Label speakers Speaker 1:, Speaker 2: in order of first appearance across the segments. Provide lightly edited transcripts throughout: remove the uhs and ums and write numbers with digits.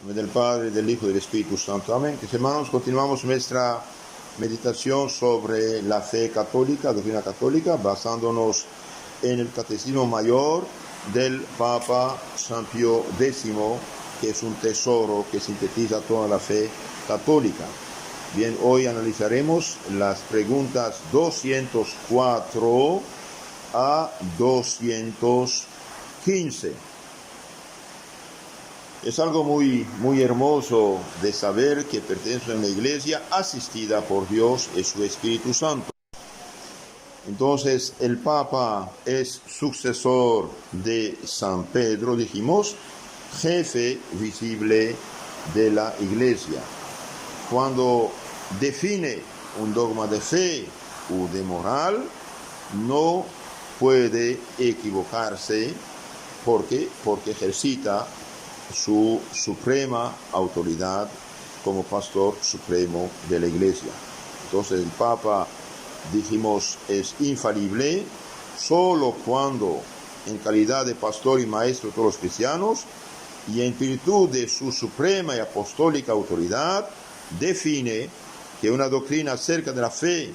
Speaker 1: Del Padre, del Hijo y del Espíritu Santo. Amén. Hermanos, continuamos nuestra meditación sobre la fe católica, doctrina católica, basándonos en el Catecismo Mayor del Papa San Pío X, que es un tesoro que sintetiza toda la fe católica. Bien, hoy analizaremos las preguntas 204 a 215. Es algo muy hermoso de saber que pertenece a una iglesia asistida por Dios y su Espíritu Santo. Entonces, el Papa es sucesor de San Pedro, dijimos, jefe visible de la iglesia. Cuando define un dogma de fe o de moral, no puede equivocarse porque ejercita su suprema autoridad como pastor supremo de la iglesia. Entonces el Papa, dijimos, es infalible solo cuando, en calidad de pastor y maestro de todos los cristianos, y en virtud de su suprema y apostólica autoridad, define que una doctrina acerca de la fe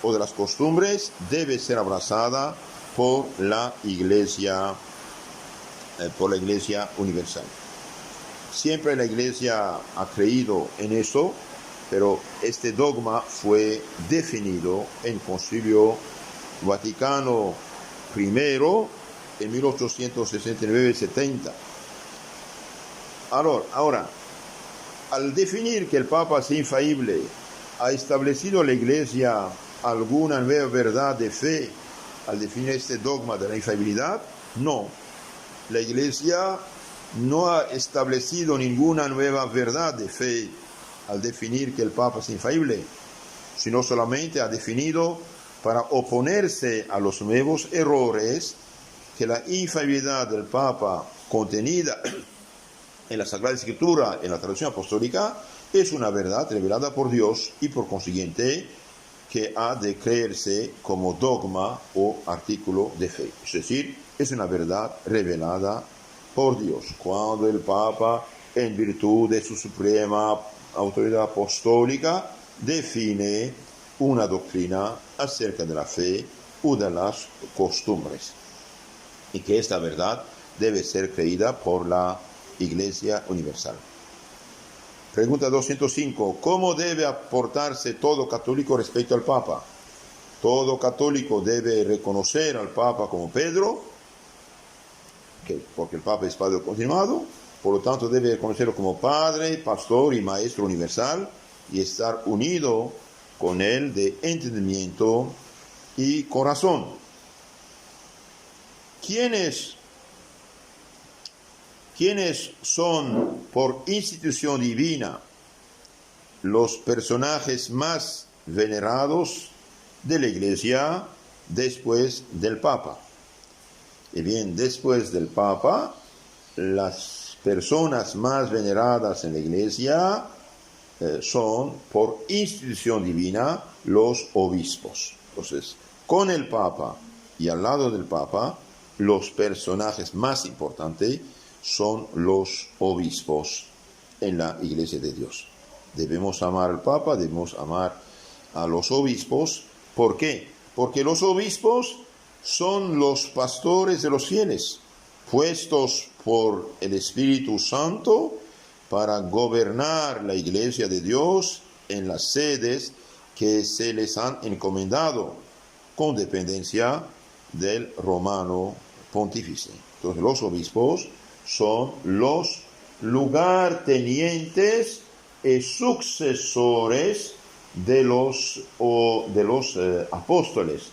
Speaker 1: o de las costumbres debe ser abrazada por la iglesia universal. Siempre la iglesia ha creído en eso, pero este dogma fue definido en Concilio Vaticano I en 1869-70. Ahora, al definir que el Papa es infalible, ¿ha establecido la iglesia alguna nueva verdad de fe al definir este dogma de la infalibilidad? No. La iglesia no ha establecido ninguna nueva verdad de fe al definir que el Papa es infalible, sino solamente ha definido para oponerse a los nuevos errores que la infalibilidad del Papa contenida en la Sagrada Escritura, en la tradición apostólica, es una verdad revelada por Dios y por consiguiente que ha de creerse como dogma o artículo de fe. Es decir, es una verdad revelada por Dios. Cuando el Papa, en virtud de su suprema autoridad apostólica, define una doctrina acerca de la fe o de las costumbres, y que esta verdad debe ser creída por la Iglesia Universal. Pregunta 205. ¿Cómo debe aportarse todo católico respecto al Papa? Todo católico debe reconocer al Papa como Pedro, porque el Papa es Padre continuado, por lo tanto debe reconocerlo como Padre, Pastor y Maestro universal y estar unido con él de entendimiento y corazón. ¿Quiénes son por institución divina los personajes más venerados de la Iglesia después del Papa? Y bien, después del Papa, las personas más veneradas en la Iglesia son, por institución divina, los obispos. Entonces, con el Papa y al lado del Papa, los personajes más importantes son los obispos en la Iglesia de Dios. Debemos amar al Papa, debemos amar a los obispos. ¿Por qué? Porque los obispos son los pastores de los fieles, puestos por el Espíritu Santo para gobernar la Iglesia de Dios en las sedes que se les han encomendado, con dependencia del romano pontífice. Entonces, los obispos son los lugartenientes y sucesores de los apóstoles.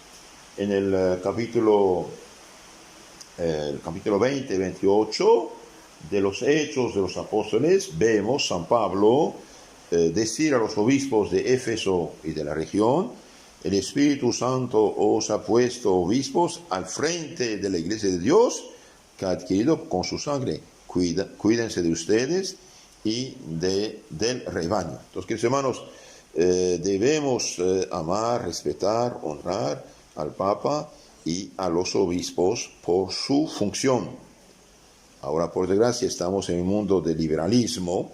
Speaker 1: En el capítulo 20 y 28 de los Hechos de los Apóstoles, vemos San Pablo decir a los obispos de Éfeso y de la región: el Espíritu Santo os ha puesto obispos al frente de la Iglesia de Dios que ha adquirido con su sangre. Cuídense de ustedes y del rebaño. Entonces, queridos hermanos, debemos amar, respetar, honrar al Papa y a los obispos por su función. Ahora, por desgracia, estamos en un mundo de liberalismo,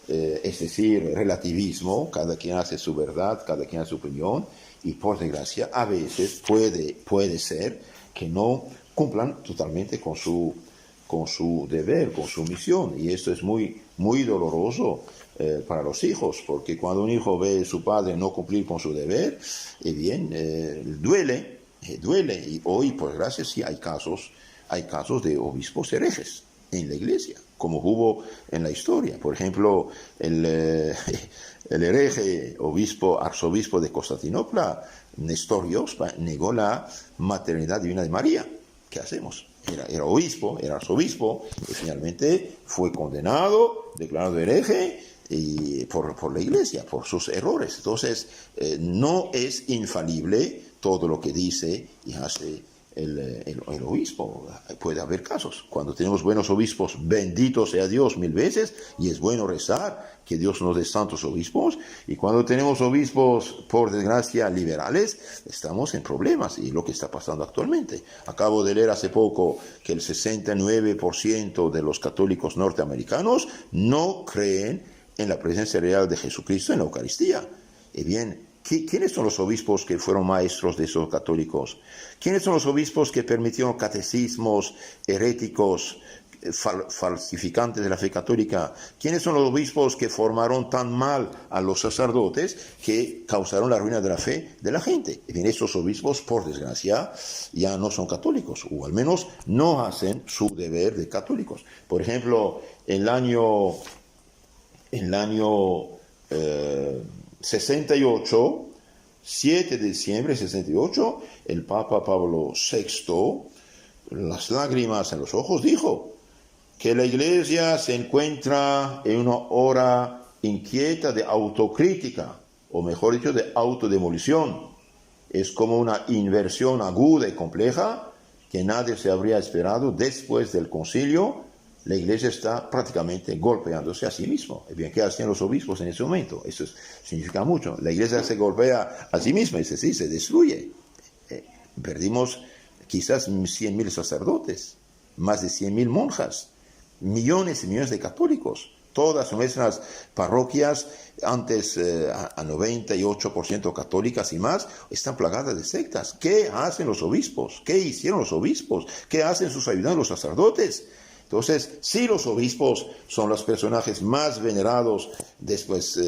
Speaker 1: es decir, relativismo, cada quien hace su verdad, cada quien hace su opinión, y por desgracia, a veces puede ser que no cumplan totalmente con su deber, con su misión, y esto es muy, muy doloroso para los hijos, porque cuando un hijo ve a su padre no cumplir con su deber, duele, y hoy, por desgracia, sí hay casos de obispos herejes en la iglesia, como hubo en la historia. Por ejemplo, el hereje arzobispo de Constantinopla, Nestorios, negó la maternidad divina de María. ¿Qué hacemos? Era obispo, era arzobispo, y finalmente fue condenado, declarado hereje por la iglesia, por sus errores. Entonces, no es infalible todo lo que dice y hace el obispo. Puede haber casos. Cuando tenemos buenos obispos, bendito sea Dios 1000 veces, y es bueno rezar que Dios nos dé santos obispos. Y cuando tenemos obispos, por desgracia, liberales, estamos en problemas, y lo que está pasando actualmente. Acabo de leer hace poco que el 69% de los católicos norteamericanos no creen en la presencia real de Jesucristo en la Eucaristía. Y bien, ¿quiénes son los obispos que fueron maestros de esos católicos? ¿Quiénes son los obispos que permitieron catecismos heréticos, falsificantes de la fe católica? ¿Quiénes son los obispos que formaron tan mal a los sacerdotes que causaron la ruina de la fe de la gente? Y bien, estos obispos, por desgracia, ya no son católicos, o al menos no hacen su deber de católicos. Por ejemplo, en el año 68, 7 de diciembre de 68, el Papa Pablo VI, las lágrimas en los ojos, dijo que la Iglesia se encuentra en una hora inquieta de autocrítica, o mejor dicho, de autodemolición. Es como una inversión aguda y compleja que nadie se habría esperado después del concilio. La iglesia está prácticamente golpeándose a sí misma. Bien, ¿qué hacían los obispos en ese momento? Eso significa mucho. La iglesia se golpea a sí misma, es decir, se destruye. Perdimos quizás 100.000 sacerdotes, más de 100.000 monjas, millones y millones de católicos. Todas nuestras parroquias, antes a 98% católicas y más, están plagadas de sectas. ¿Qué hacen los obispos? ¿Qué hicieron los obispos? ¿Qué hacen sus ayudantes, los sacerdotes? Entonces, sí, los obispos son los personajes más venerados después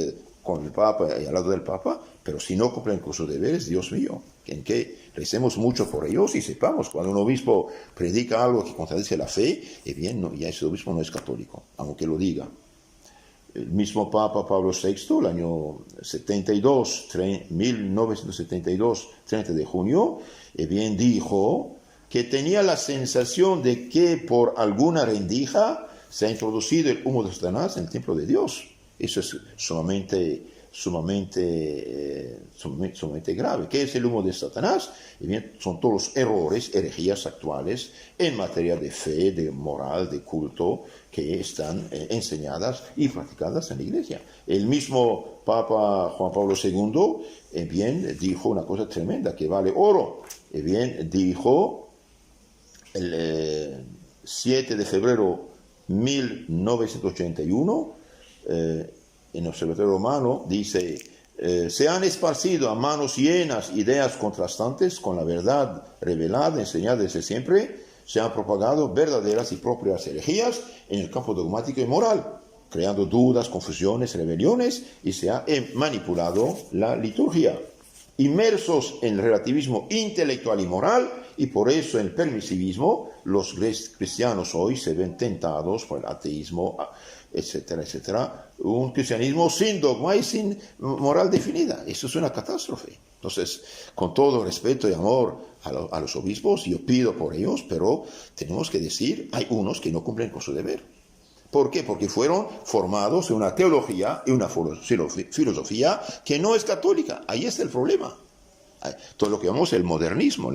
Speaker 1: con el Papa y al lado del Papa, pero si no cumplen con sus deberes, Dios mío, en que recemos mucho por ellos y sepamos, cuando un obispo predica algo que contradice la fe, bien, no, ya ese obispo no es católico, aunque lo diga. El mismo Papa Pablo VI, el año 1972, 30 de junio, bien dijo que tenía la sensación de que por alguna rendija se ha introducido el humo de Satanás en el templo de Dios. Eso es sumamente grave. ¿Qué es el humo de Satanás? Bien, son todos los errores, herejías actuales en materia de fe, de moral, de culto, que están enseñadas y practicadas en la iglesia. El mismo Papa Juan Pablo II, bien, dijo una cosa tremenda que vale oro. Bien, dijo el 7 de febrero 1981, en el Observatorio Romano, dice: se han esparcido a manos llenas ideas contrastantes con la verdad revelada, enseñada desde siempre. Se han propagado verdaderas y propias herejías en el campo dogmático y moral, creando dudas, confusiones, rebeliones, y se ha manipulado la liturgia. Inmersos en el relativismo intelectual y moral, y por eso en el permisivismo, los cristianos hoy se ven tentados por el ateísmo, etcétera, etcétera. Un cristianismo sin dogma y sin moral definida. Eso es una catástrofe. Entonces, con todo respeto y amor a los obispos, yo pido por ellos, pero tenemos que decir, hay unos que no cumplen con su deber. ¿Por qué? Porque fueron formados en una teología y una filosofía que no es católica. Ahí está el problema. Todo lo que llamamos el modernismo.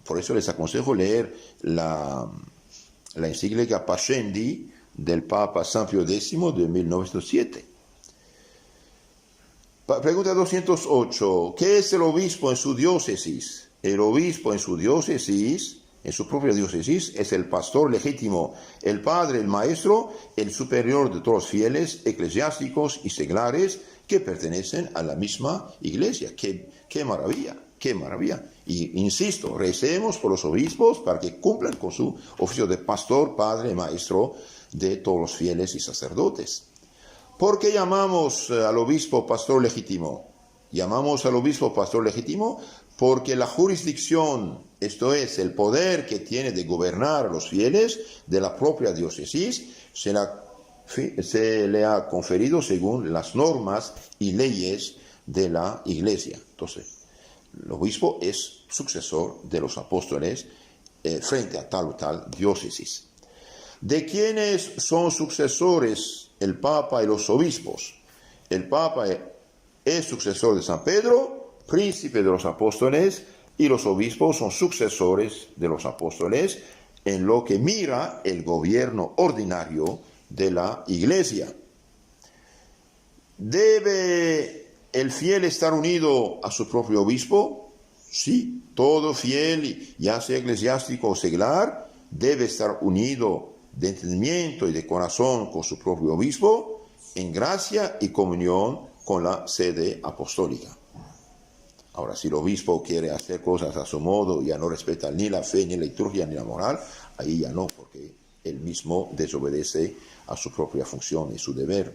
Speaker 1: Por eso les aconsejo leer la encíclica Pascendi del Papa San Pío X de 1907. Pregunta 208. ¿Qué es el obispo en su diócesis? El obispo en su diócesis, en su propia diócesis, es el pastor legítimo, el padre, el maestro, el superior de todos los fieles, eclesiásticos y seglares que pertenecen a la misma iglesia. ¡Qué maravilla! ¡Qué maravilla! Y insisto, recemos por los obispos para que cumplan con su oficio de pastor, padre, maestro de todos los fieles y sacerdotes. ¿Por qué llamamos al obispo pastor legítimo? Llamamos al obispo pastor legítimo porque la jurisdicción, esto es, el poder que tiene de gobernar a los fieles de la propia diócesis, se le ha conferido según las normas y leyes de la Iglesia. Entonces, el obispo es sucesor de los apóstoles frente a tal o tal diócesis. ¿De quiénes son sucesores el Papa y los obispos? El Papa es sucesor de San Pedro, príncipe de los apóstoles, y los obispos son sucesores de los apóstoles en lo que mira el gobierno ordinario de la Iglesia. ¿Debe el fiel estar unido a su propio obispo? Sí, todo fiel, ya sea eclesiástico o seglar, debe estar unido de entendimiento y de corazón con su propio obispo, en gracia y comunión con la sede apostólica. Ahora, si el obispo quiere hacer cosas a su modo, ya no respeta ni la fe, ni la liturgia, ni la moral, ahí ya no, porque él mismo desobedece a su propia función y su deber.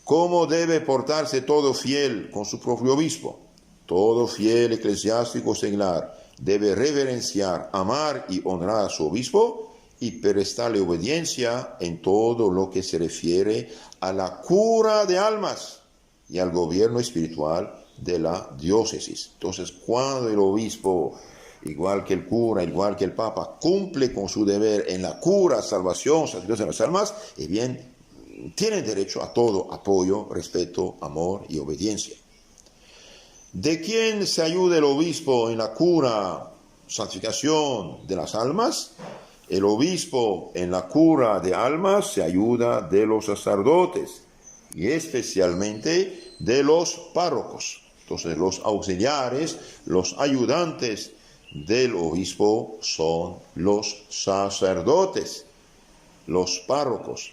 Speaker 1: ¿Cómo debe portarse todo fiel con su propio obispo? Todo fiel eclesiástico seglar debe reverenciar, amar y honrar a su obispo y prestarle obediencia en todo lo que se refiere a la cura de almas y al gobierno espiritual de la diócesis. Entonces, cuando el obispo, igual que el cura, igual que el papa, cumple con su deber en la cura, salvación, sacrificio de las almas, bien, tienen derecho a todo apoyo, respeto, amor y obediencia. ¿De quién se ayuda el obispo en la cura, santificación de las almas? El obispo en la cura de almas se ayuda de los sacerdotes y especialmente de los párrocos. Entonces, los auxiliares, los ayudantes del obispo son los sacerdotes, los párrocos.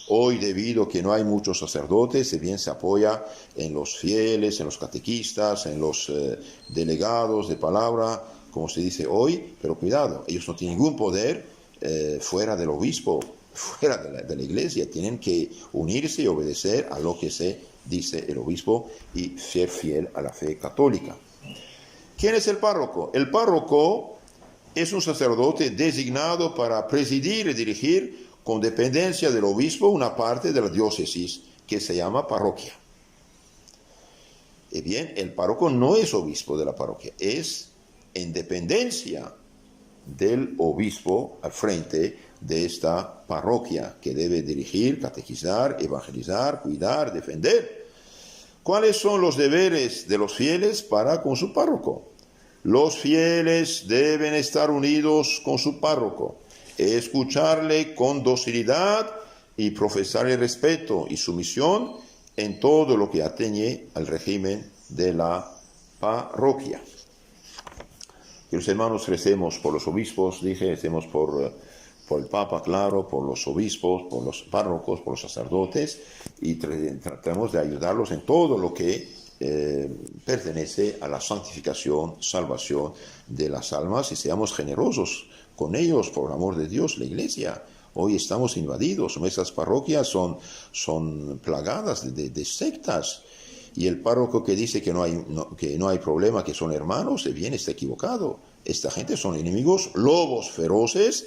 Speaker 1: Hoy, debido a que no hay muchos sacerdotes, se bien se apoya en los fieles, en los catequistas, en los delegados de palabra, como se dice hoy, pero cuidado, ellos no tienen ningún poder fuera del obispo, fuera de la iglesia, tienen que unirse y obedecer a lo que se dice el obispo y ser fiel a la fe católica. ¿Quién es el párroco? El párroco es un sacerdote designado para presidir y dirigir con dependencia del obispo una parte de la diócesis que se llama parroquia. Y bien, el párroco no es obispo de la parroquia, es en dependencia del obispo al frente de esta parroquia que debe dirigir, catequizar, evangelizar, cuidar, defender. ¿Cuáles son los deberes de los fieles para con su párroco? Los fieles deben estar unidos con su párroco, escucharle con docilidad y profesarle respeto y sumisión en todo lo que atañe al régimen de la parroquia. Queridos hermanos, recemos por los obispos, recemos por el Papa, claro, por los obispos, por los párrocos, por los sacerdotes, y tratemos de ayudarlos en todo lo que pertenece a la santificación, salvación de las almas, y seamos generosos con ellos, por amor de Dios. La Iglesia, hoy estamos invadidos, nuestras parroquias son plagadas de sectas, y el párroco que dice que no hay problema, que son hermanos, bien está equivocado. Esta gente son enemigos, lobos feroces,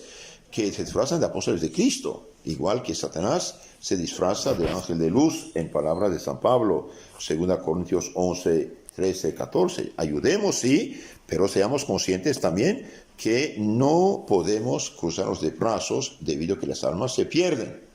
Speaker 1: que se disfrazan de apóstoles de Cristo, igual que Satanás se disfraza de ángel de luz, en palabras de San Pablo, 2 Corintios 11, 13, 14. Ayudemos, sí, pero seamos conscientes también que no podemos cruzarnos de brazos debido a que las almas se pierden.